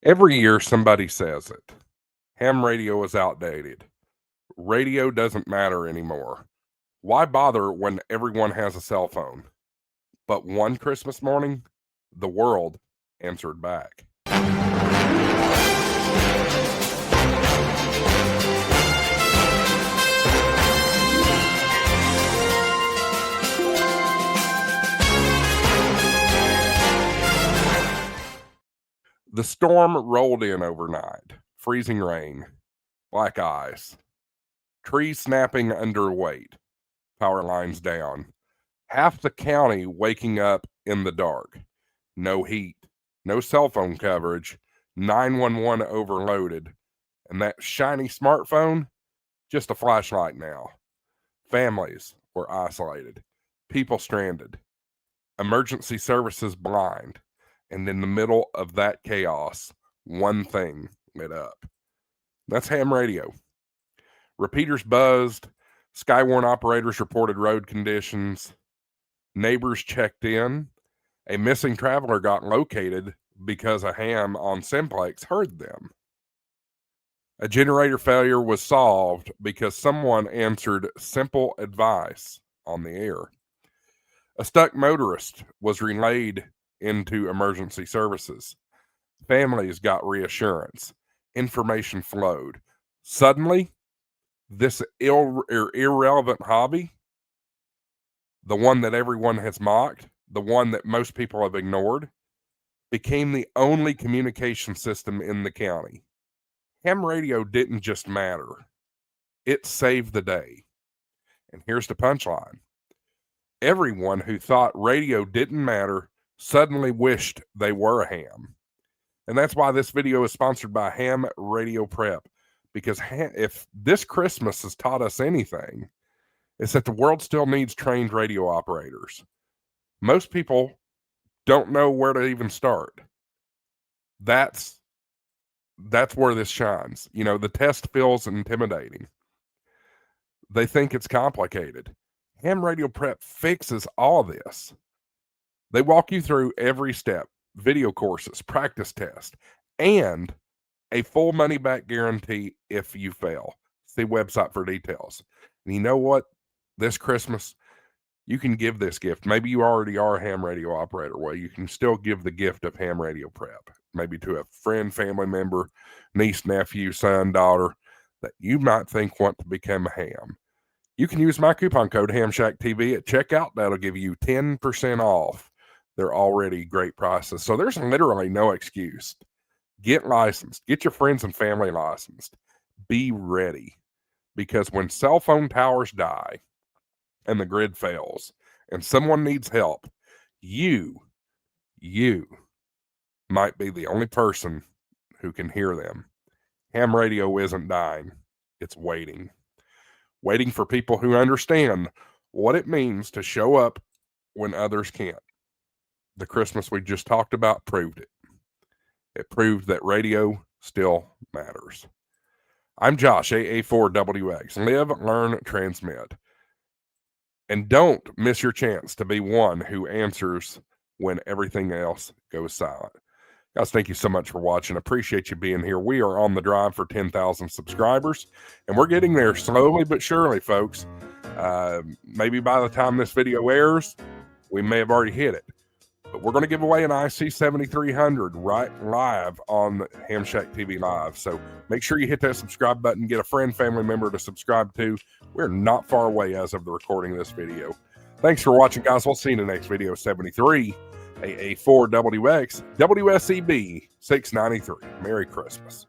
Every year somebody says it. Ham radio is outdated. Radio doesn't matter anymore. Why bother when everyone has a cell phone? But one Christmas morning, the world answered back. The storm rolled in overnight. Freezing rain, black ice, trees snapping under weight, power lines down. Half the county waking up in the dark. No heat, no cell phone coverage, 911 overloaded, and that shiny smartphone, just a flashlight now. Families were isolated, people stranded, emergency services blind, and in the middle of that chaos, one thing lit up. That's ham radio. Repeaters buzzed, Skywarn operators reported road conditions, neighbors checked in, a missing traveler got located because a ham on Simplex heard them. A generator failure was solved because someone answered simple advice on the air. A stuck motorist was relayed into emergency services. Families got reassurance. Information flowed. Suddenly, this irrelevant hobby, the one that everyone has mocked, the one that most people have ignored, became the only communication system in the county. Ham radio didn't just matter. It saved the day. And here's the punchline. Everyone who thought radio didn't matter suddenly wished they were a ham. And that's why this video is sponsored by Ham Radio Prep. Because if this Christmas has taught us anything, it's that the world still needs trained radio operators. Most people don't know where to even start. That's where this shines. You know, the test feels intimidating. They think it's complicated. Ham Radio Prep fixes all this. They walk you through every step, video courses, practice tests, and a full money-back guarantee if you fail. See website for details. And you know what? This Christmas, you can give this gift. Maybe you already are a ham radio operator. Well, you can still give the gift of Ham Radio Prep. Maybe to a friend, family member, niece, nephew, son, daughter that you might think want to become a ham. You can use my coupon code HamShackTV at checkout. That'll give you 10% off their already great prices. So there's literally no excuse. Get licensed. Get your friends and family licensed. Be ready. Because when cell phone towers die and the grid fails and someone needs help, you might be the only person who can hear them. Ham radio isn't dying. It's waiting. Waiting for people who understand what it means to show up when others can't. The Christmas we just talked about proved it. It proved that radio still matters. I'm Josh, AA4WX. Live, learn, transmit. And don't miss your chance to be one who answers when everything else goes silent. Guys, thank you so much for watching. Appreciate you being here. We are on the drive for 10,000 subscribers, and we're getting there slowly but surely, folks. Maybe by the time this video airs, we may have already hit it. But we're going to give away an IC7300 right live on HamShackTV Live. So make sure you hit that subscribe button. Get a friend, family member to subscribe to. We're not far away as of the recording of this video. Thanks for watching, guys. We'll see you in the next video. 73 AA4WX WSEB 693. Merry Christmas.